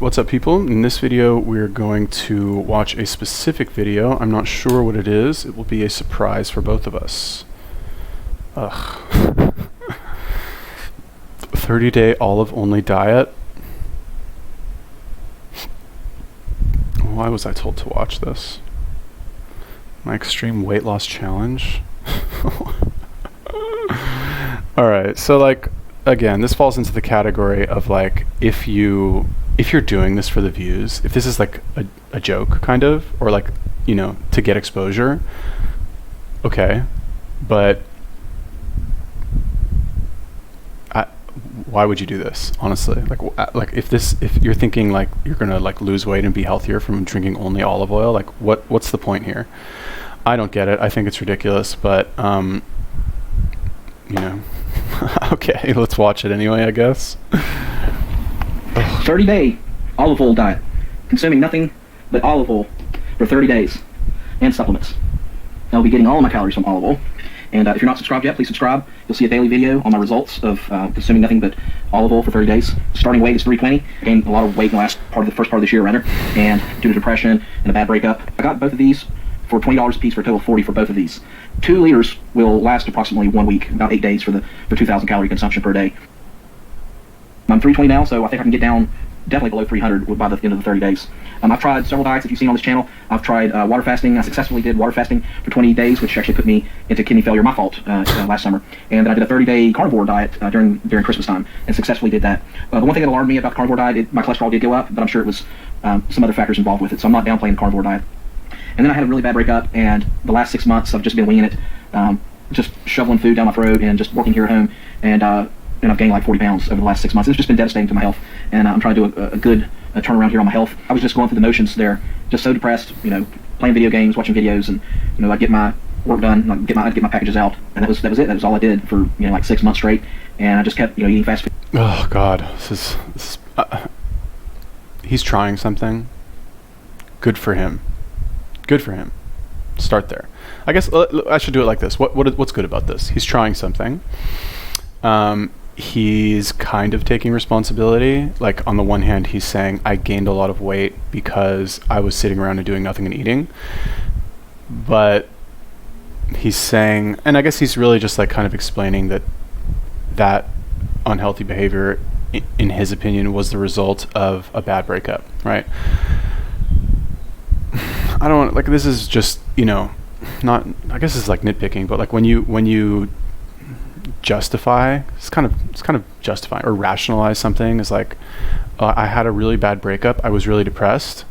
what's up people? In this video we're going to watch a specific video. I'm not sure what it is. It will be a surprise for both of us. Ugh. 30-day olive only diet. Why was I told to watch this? My extreme weight loss challenge. Alright, so like, again, this falls into the category of like, if you're doing this for the views, if this is like a joke kind of, or like, you know, to get exposure, okay, but why would you do this, honestly? Like if you're thinking like you're gonna like lose weight and be healthier from drinking only olive oil, like what's the point here? I don't get it. I think it's ridiculous, but you know, okay, let's watch it anyway, I guess. 30-day olive oil diet, consuming nothing but olive oil for 30 days, and supplements. I'll be getting all of my calories from olive oil. And if you're not subscribed yet, please subscribe. You'll see a daily video on my results of consuming nothing but olive oil for 30 days. Starting weight is 320. I gained a lot of weight in the first part of this year, rather. And due to depression and a bad breakup, I got both of these for $20 a piece for a total of $40 for both of these. 2 liters will last approximately 1 week, about 8 days for 2,000 calorie consumption per day. I'm 320 now, so I think I can get down definitely below 300 by the end of the 30 days. I've tried several diets, if you've seen on this channel. I've tried water fasting. I successfully did water fasting for 20 days, which actually put me into kidney failure, my fault, last summer. And then I did a 30-day carnivore diet during Christmas time, and successfully did that. The one thing that alarmed me about the carnivore diet, my cholesterol did go up, but I'm sure it was some other factors involved with it, so I'm not downplaying the carnivore diet. And then I had a really bad breakup, and the last 6 months I've just been winging it, just shoveling food down my throat and just working here at home, and I've gained like 40 pounds over the last 6 months. It's just been devastating to my health, and I'm trying to do a good turnaround here on my health. I was just going through the motions there, just so depressed, you know, playing video games, watching videos, and you know, I'd get my work done, I'd get my packages out, and that was it. That was all I did for, you know, like 6 months straight, and I just kept, you know, eating fast food. Oh God, this is he's trying something. Good for him. Good for him. Start there. I guess I should do it like this. What's good about this? He's trying something. He's kind of taking responsibility. Like, on the one hand, he's saying, I gained a lot of weight because I was sitting around and doing nothing and eating. But he's saying, and I guess he's really just like kind of explaining that unhealthy behavior, in his opinion, was the result of a bad breakup, right? I don't, like, this is just, you know, not, I guess it's like nitpicking, but like when you justify, it's kind of justifying or rationalize something is like, I had a really bad breakup, I was really depressed,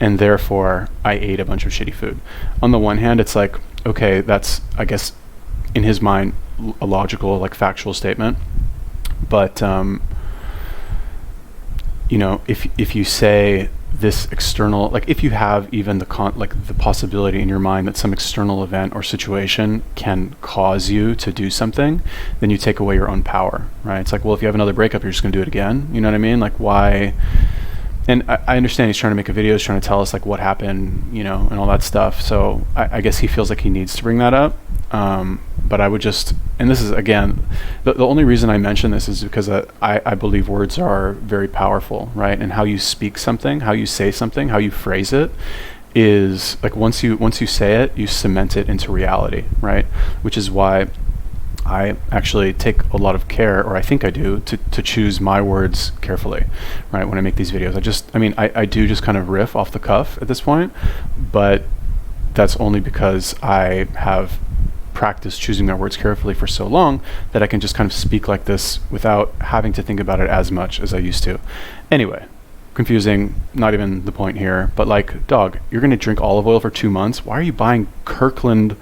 and therefore I ate a bunch of shitty food. On the one hand, it's like, okay, that's, I guess, in his mind, a logical, like, factual statement, but you know, if you say this external, like, if you have even the possibility in your mind that some external event or situation can cause you to do something, then you take away your own power, right? It's like, well, if you have another breakup, you're just gonna do it again. You know what I mean? Like, why? And I understand he's trying to make a video, he's trying to tell us like what happened, you know, and all that stuff. So I guess he feels like he needs to bring that up. But I would just, and this is, again, the only reason I mention this is because I believe words are very powerful, right? And how you speak something, how you say something, how you phrase it is like, once you say it, you cement it into reality, right? Which is why I actually take a lot of care, or I think I do, to choose my words carefully, right? When I make these videos, I do just kind of riff off the cuff at this point, but that's only because I have practiced choosing my words carefully for so long that I can just kind of speak like this without having to think about it as much as I used to. Anyway, confusing, not even the point here, but like, dog, you're gonna drink olive oil for 2 months? Why are you buying Kirkland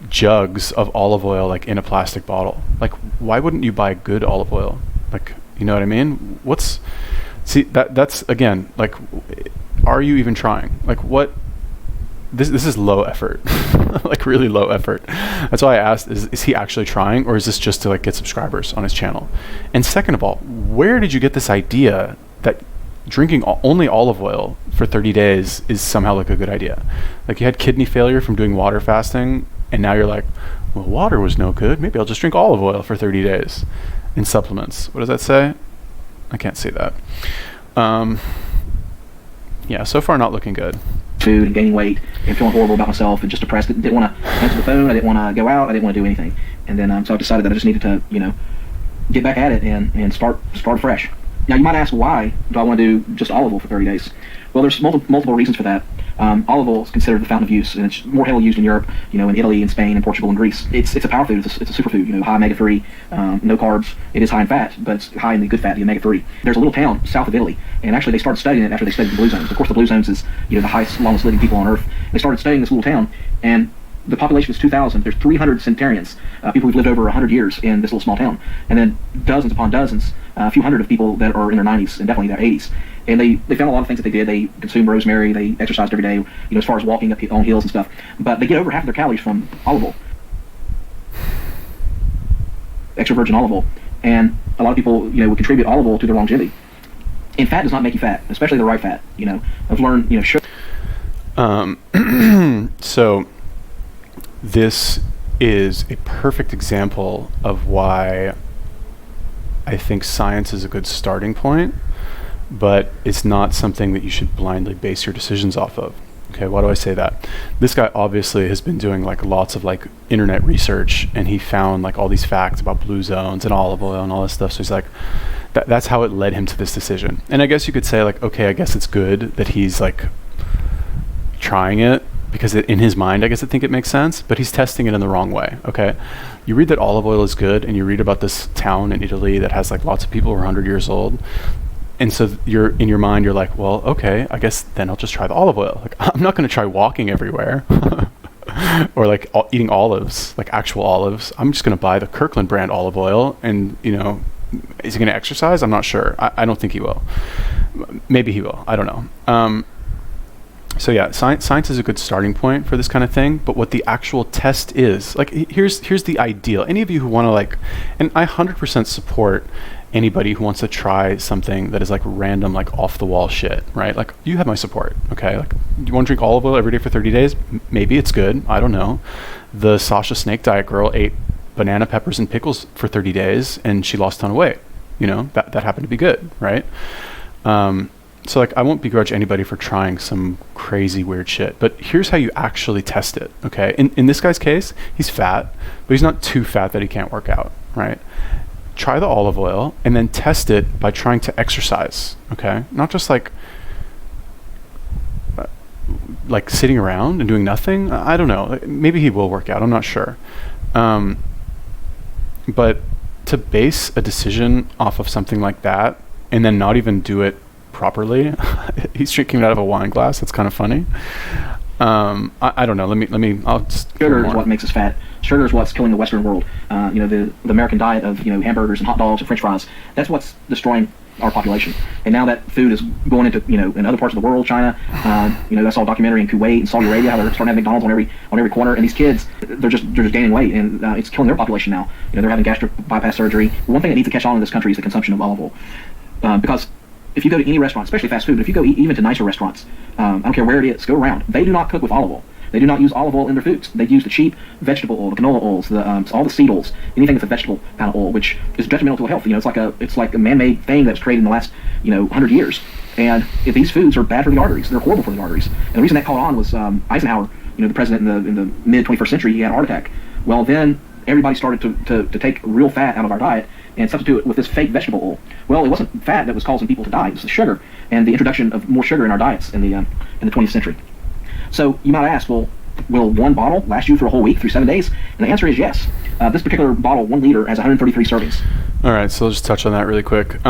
jugs of olive oil like in a plastic bottle? Like, why wouldn't you buy good olive oil? Like, you know what I mean? That's again, like, are you even trying? Like, what? This is low effort. Like, really low effort. That's why I asked, is he actually trying, or is this just to like get subscribers on his channel? And second of all, where did you get this idea that drinking only olive oil for 30 days is somehow like a good idea? Like, you had kidney failure from doing water fasting, and now you're like, well, water was no good, maybe I'll just drink olive oil for 30 days in supplements. What does that say? I can't see that. Yeah, so far not looking good. Food and gaining weight and feeling horrible about myself and just depressed. Didn't want to answer the phone. I didn't want to go out. I didn't want to do anything. And then so I decided that I just needed to, get back at it and start fresh. Now you might ask, why do I want to do just olive oil for 30 days? Well, there's multiple reasons for that. Olive oil is considered the fountain of youth, and it's more heavily used in Europe, in Italy and Spain and Portugal and Greece. It's a power food. It's a superfood. High omega-3, no carbs. It is high in fat, but it's high in the good fat, the omega-3. There's a little town south of Italy, and actually they started studying it after they studied the Blue Zones. Of course, the Blue Zones is the highest, longest living people on Earth. They started studying this little town, and the population is 2,000. There's 300 centenarians, people who've lived over 100 years in this little small town, and then dozens upon dozens, a few hundred of people that are in their 90s and definitely their 80s. And they found a lot of things that they did. They consumed rosemary. They exercised every day, as far as walking up on hills and stuff. But they get over half of their calories from olive oil, extra virgin olive oil. And a lot of people, would contribute olive oil to their longevity. And fat does not make you fat, especially the right fat. I've learned, sugar. So this is a perfect example of why I think science is a good starting point, but it's not something that you should blindly base your decisions off of. Okay, why do I say that? This guy obviously has been doing lots of internet research, and he found all these facts about blue zones and olive oil and all this stuff. So he's that's how it led him to this decision. And I guess you could say okay, I guess it's good that he's trying it, because in his mind, I guess I think it makes sense, but he's testing it in the wrong way. Okay, you read that olive oil is good, and you read about this town in Italy that has lots of people who are 100 years old. And so in your mind, you're well, okay, I guess then I'll just try the olive oil. I'm not going to try walking everywhere or eating olives, actual olives. I'm just going to buy the Kirkland brand olive oil. And, is he going to exercise? I'm not sure. I don't think he will. Maybe he will. I don't know. So yeah, science is a good starting point for this kind of thing. But what the actual test is, here's the ideal. Any of you who want to and I 100% support anybody who wants to try something that is random, off the wall shit, right? You have my support, okay? You want to drink olive oil every day for 30 days? Maybe it's good. I don't know. The Sasha Snake Diet girl ate banana peppers and pickles for 30 days and she lost a ton of weight. That happened to be good, right? So I won't begrudge anybody for trying some crazy weird shit, but here's how you actually test it, okay? In this guy's case, he's fat, but he's not too fat that he can't work out, right? Try the olive oil and then test it by trying to exercise, okay? Not just sitting around and doing nothing. I don't know. Maybe he will work out. I'm not sure. But to base a decision off of something like that and then not even do it properly, he's drinking it out of a wine glass. That's kind of funny. I don't know. Let me. I'll just. Sugar is what makes us fat. Sugar is what's killing the Western world. The American diet of hamburgers and hot dogs and French fries. That's what's destroying our population. And now that food is going into in other parts of the world, China. I saw a documentary in Kuwait and Saudi Arabia how they're starting to have McDonald's on every corner. And these kids, they're just gaining weight, and it's killing their population now. They're having gastric bypass surgery. One thing that needs to catch on in this country is the consumption of olive oil, because if you go to any restaurant, especially fast food, but if you go even to nicer restaurants, I don't care where it is, go around. They do not cook with olive oil. They do not use olive oil in their foods. They use the cheap vegetable oil, the canola oils, all the seed oils, anything that's a vegetable kind of oil, which is detrimental to health. It's like a man-made thing that's created in the last 100 years. And if these foods are bad for the arteries, they're horrible for the arteries. And the reason that caught on was Eisenhower, the president in the mid 21st century, he had a heart attack. Well, then everybody started to take real fat out of our diet and substitute it with this fake vegetable oil. Well, it wasn't fat that was causing people to die. It was the sugar and the introduction of more sugar in our diets in the 20th century. So you might ask, well, will one bottle last you for a whole week through 7 days? And the answer is yes. This particular bottle, 1 liter, has 133 servings. All right, so I'll just touch on that really quick.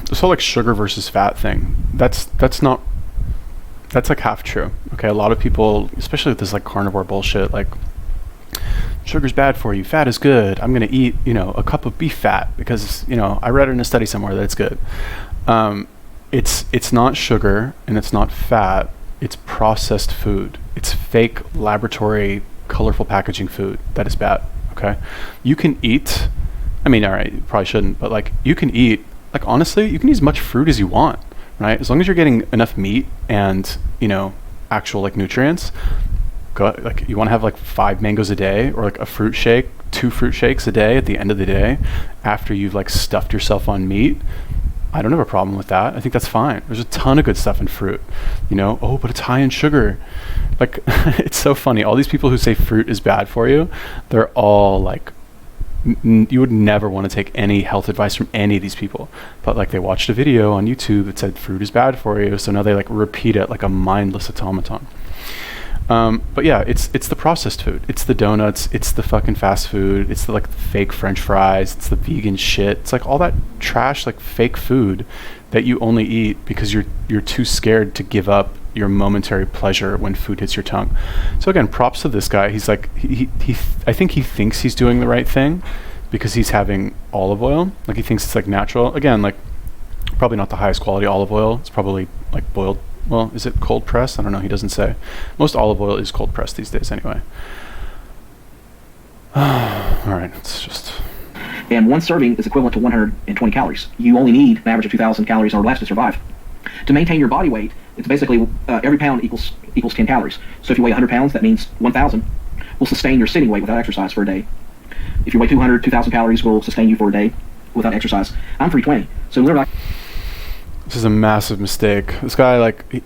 This whole sugar versus fat thing, that's half true. Okay, a lot of people, especially with this carnivore bullshit, sugar's bad for you, fat is good. I'm gonna eat, a cup of beef fat because, I read it in a study somewhere that it's good. It's not sugar and it's not fat. It's processed food. It's fake laboratory, colorful packaging food that is bad. Okay, you can eat. All right, you probably shouldn't, but you can eat. Honestly, you can eat as much fruit as you want, right? As long as you're getting enough meat and actual nutrients. Go you want to have 5 mangoes a day or a fruit shake, 2 fruit shakes a day at the end of the day, after you've stuffed yourself on meat. I don't have a problem with that. I think that's fine. There's a ton of good stuff in fruit, Oh, but it's high in sugar. Like, it's so funny. All these people who say fruit is bad for you, they're all like, you would never want to take any health advice from any of these people. But like, they watched a video on YouTube that said fruit is bad for you, so now they like repeat it like a mindless automaton. But yeah, it's the processed food. It's the donuts. It's the fucking fast food. It's the like fake French fries. It's the vegan shit. It's like all that trash, like fake food that you only eat because you're too scared to give up your momentary pleasure when food hits your tongue. So again, props to this guy. He's like I think he thinks he's doing the right thing because he's having olive oil. Like, he thinks it's like natural. Again, like, probably not the highest quality olive oil. It's probably like boiled. Well, is it cold pressed? I don't know. He doesn't say. Most olive oil is cold pressed these days anyway. All right, it's just... And one serving is equivalent to 120 calories. You only need an average of 2,000 calories or less to survive. To maintain your body weight, it's basically every pound equals 10 calories. So if you weigh 100 pounds, that means 1,000 will sustain your sitting weight without exercise for a day. If you weigh 2,000 calories will sustain you for a day without exercise. I'm 320, so literally... This is a massive mistake. This guy, like,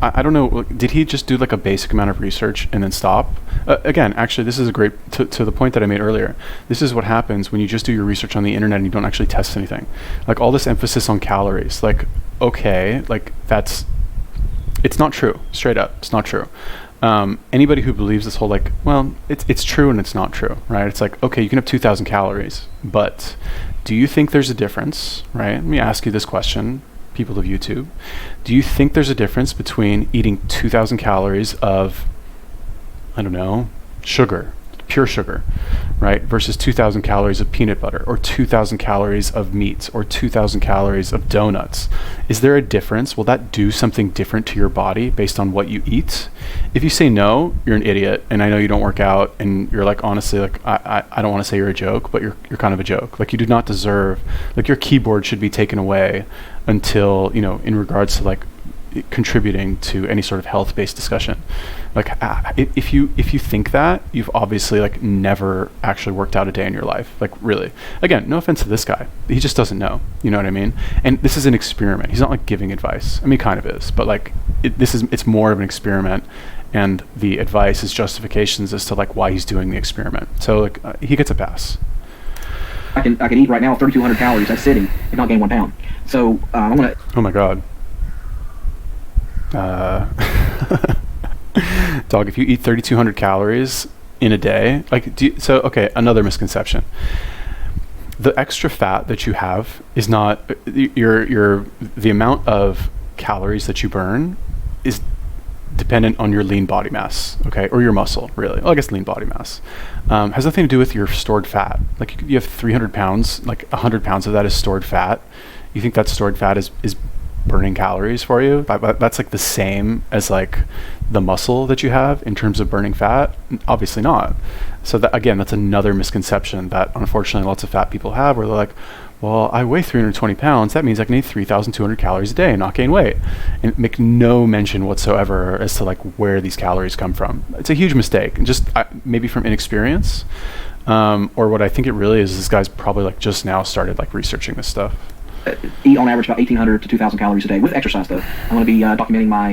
I don't know, did he just do like a basic amount of research and then stop? Again, actually, this is a great, to the point that I made earlier, this is what happens when you just do your research on the internet and you don't actually test anything. Like, all this emphasis on calories, like, okay, like, it's not true, straight up, it's not true. Anybody who believes this whole, like, well, it's true and it's not true, right? It's like, okay, you can have 2,000 calories, but do you think there's a difference, right? Let me ask you this question, people of YouTube. Do you think there's a difference between eating 2,000 calories of, I don't know, sugar, pure sugar, right, versus 2,000 calories of peanut butter, or 2,000 calories of meat, or 2,000 calories of donuts? Is there a difference? Will that do something different to your body based on what you eat? If you say no, you're an idiot, and I know you don't work out, and you're like, honestly, like, I don't want to say you're a joke, but you're kind of a joke. Like, you do not deserve, like, your keyboard should be taken away until, in regards to like contributing to any sort of health-based discussion. Like, if you think that, you've obviously like never actually worked out a day in your life. Like, really. Again, no offense to this guy, he just doesn't know. You know what I mean? And this is an experiment. He's not like giving advice. I mean, kind of is, but like it's more of an experiment, and the advice is justifications as to like why he's doing the experiment. So like he gets a pass. I can eat right now 3,200 calories. That's sitting and not gain 1 pound. So I'm gonna. Oh my god. Dog, if you eat 3,200 calories in a day, like, okay, another misconception. The extra fat that you have is not the amount of calories that you burn is dependent on your lean body mass, okay, or your muscle, really. Well, I guess lean body mass has nothing to do with your stored fat. Like, you have 300 pounds, like 100 pounds of that is stored fat. You think that stored fat is burning calories for you? That's like the same as like the muscle that you have in terms of burning fat? Obviously not. So that, again, that's another misconception that unfortunately lots of fat people have, where they're like, well, I weigh 320 pounds, that means I can eat 3,200 calories a day and not gain weight, and make no mention whatsoever as to like where these calories come from. It's a huge mistake, and just maybe from inexperience, or what I think it really is this guy's probably like just now started like researching this stuff. Eat on average about 1,800 to 2,000 calories a day with exercise. Though I'm going to be documenting my,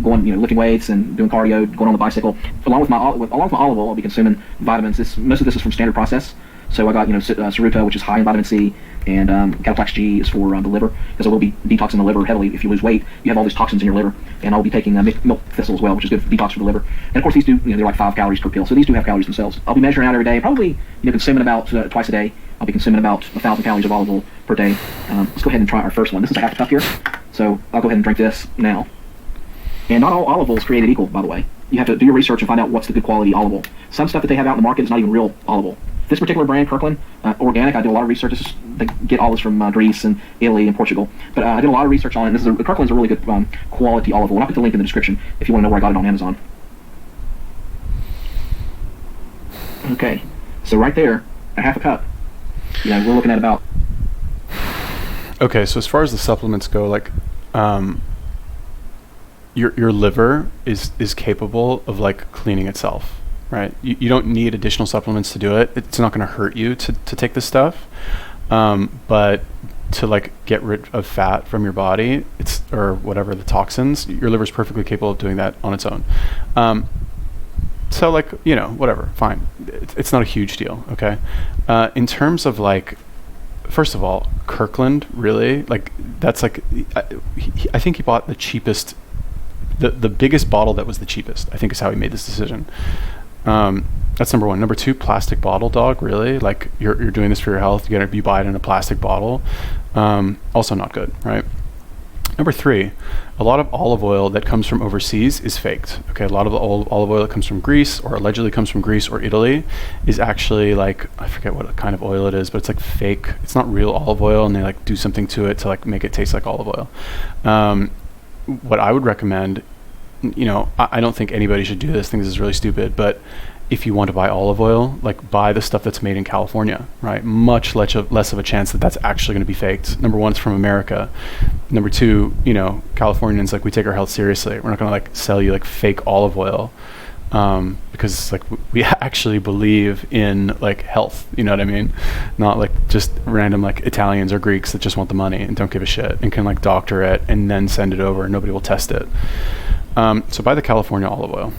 going, lifting weights and doing cardio, going on the bicycle. Along with my olive oil, I'll be consuming vitamins. Most of this is from Standard Process. So I got Saruta, which is high in vitamin C, and Cataplex G is for the liver, because I will be detoxing the liver heavily. If you lose weight, you have all these toxins in your liver, and I'll be taking milk thistle as well, which is good for detox for the liver. And of course, these do, they're like 5 calories per pill, so these do have calories themselves. I'll be measuring out every day, probably consuming about twice a day. I'll be consuming about 1,000 calories of olive oil per day. Let's go ahead and try our first one. This is a half a cup here, so I'll go ahead and drink this now. And not all olive oil is created equal, by the way. You have to do your research and find out what's the good quality olive oil. Some stuff that they have out in the market is not even real olive oil. This particular brand, Kirkland Organic, I did a lot of research. They get all this from Greece and Italy and Portugal. But I did a lot of research on it. Kirkland's a really good quality olive oil. I'll put the link in the description if you want to know where I got it on Amazon. Okay, so right there, a half a cup. We're looking at about... Okay, so as far as the supplements go, like, your liver is capable of like cleaning itself. Right, you don't need additional supplements to do it. It's not going to hurt you to take this stuff, but to like get rid of fat from your body, or whatever, the toxins, your liver's perfectly capable of doing that on its own. So like, whatever, fine. It's not a huge deal, okay? In terms of like, first of all, Kirkland, really? Like, that's like, I think he bought the cheapest, the biggest bottle that was the cheapest, I think is how he made this decision. That's number one. Number two, plastic bottle, dog, really? Like, you're doing this for your health, you buy it in a plastic bottle. Also not good, right? Number three, a lot of olive oil that comes from overseas is faked. Okay, a lot of the olive oil that comes from Greece, or allegedly comes from Greece or Italy, is actually like, I forget what kind of oil it is, but it's like fake. It's not real olive oil, and they like do something to it to like make it taste like olive oil. What I would recommend, I don't think anybody should do this. I think this is really stupid, but if you want to buy olive oil, like, buy the stuff that's made in California, right? Much less of a chance that that's actually going to be faked. Number one, it's from America. Number two, Californians, like, we take our health seriously. We're not going to like sell you like fake olive oil, because like we actually believe in like health, you know what I mean? Not like just random like Italians or Greeks that just want the money and don't give a shit and can like doctor it and then send it over and nobody will test it. So buy the California olive oil.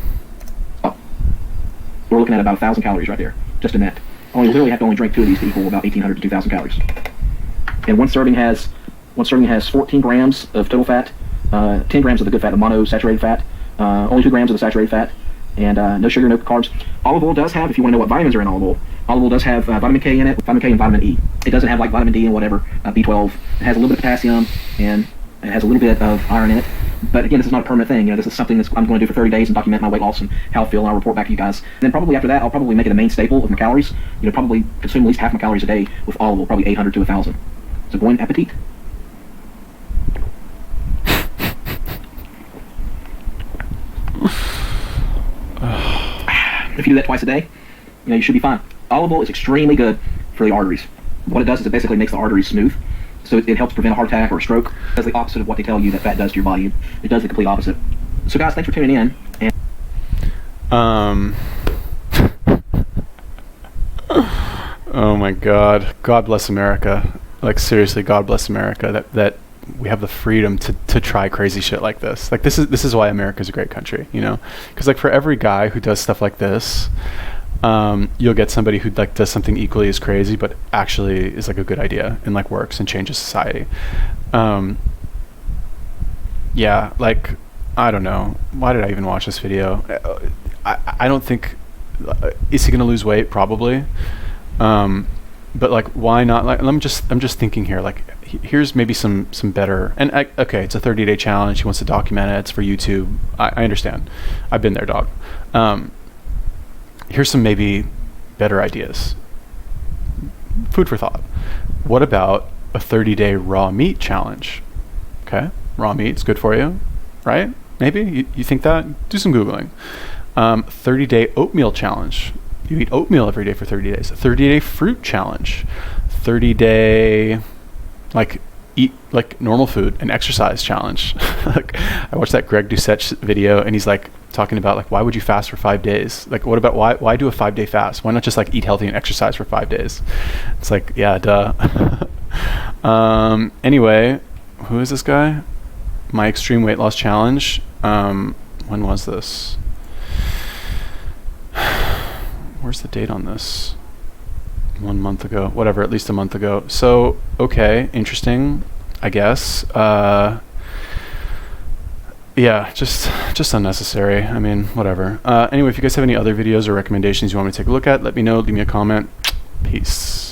We're looking at about 1,000 calories right there, just in that. Literally have to only drink 2 of these to equal about 1,800 to 2,000 calories. And one serving has 14 grams of total fat, 10 grams of the good fat, the monosaturated fat, only 2 grams of the saturated fat, and no sugar, no carbs. Olive oil does have, if you want to know what vitamins are in olive oil does have vitamin K in it, vitamin K and vitamin E. It doesn't have like vitamin D and whatever, B12. It has a little bit of potassium, and it has a little bit of iron in it. But again, this is not a permanent thing. This is something that I'm going to do for 30 days and document my weight loss and how I feel, and I'll report back to you guys. And then probably after that, I'll probably make it a main staple of my calories. Probably consume at least half my calories a day with olive oil, probably 800 to 1,000. So bon appetit. If you do that twice a day, you should be fine. Olive oil is extremely good for the arteries. What it does is it basically makes the arteries smooth. So it helps prevent a heart attack or a stroke. It does the opposite of what they tell you that fat does to your body. It does the complete opposite. So guys, thanks for tuning in. And Oh my God. God bless America. Like, seriously, God bless America that we have the freedom to try crazy shit like this. Like, this is why America's a great country, Because like for every guy who does stuff like this, you'll get somebody who like does something equally as crazy but actually is like a good idea and like works and changes society. Yeah, like, I don't know, why did I even watch this video? I don't think, is he gonna lose weight? Probably. But like, why not? Like, I'm just thinking here, like, here's maybe some better, and okay, it's a 30-day challenge, he wants to document it, it's for YouTube. I understand, I've been there, dog. Here's some maybe better ideas. Food for thought. What about a 30-day raw meat challenge? Okay, raw meat is good for you, right? Maybe you think that? Do some Googling. 30-day oatmeal challenge. You eat oatmeal every day for 30 days. A 30-day fruit challenge. 30-day, like, eat like normal food and exercise challenge. Like, I watched that Greg Doucette video, and he's like talking about like, why would you fast for 5 daes? Like, what about why do a 5-day fast? Why not just like eat healthy and exercise for 5 days? It's like, yeah, duh. Anyway, who is this guy? My extreme weight loss challenge. When was this? Where's the date on this? 1 month ago, whatever, at least a month ago. So, okay, interesting, I guess. Yeah, just unnecessary. I mean, whatever. Anyway, if you guys have any other videos or recommendations you want me to take a look at, let me know. Leave me a comment. Peace.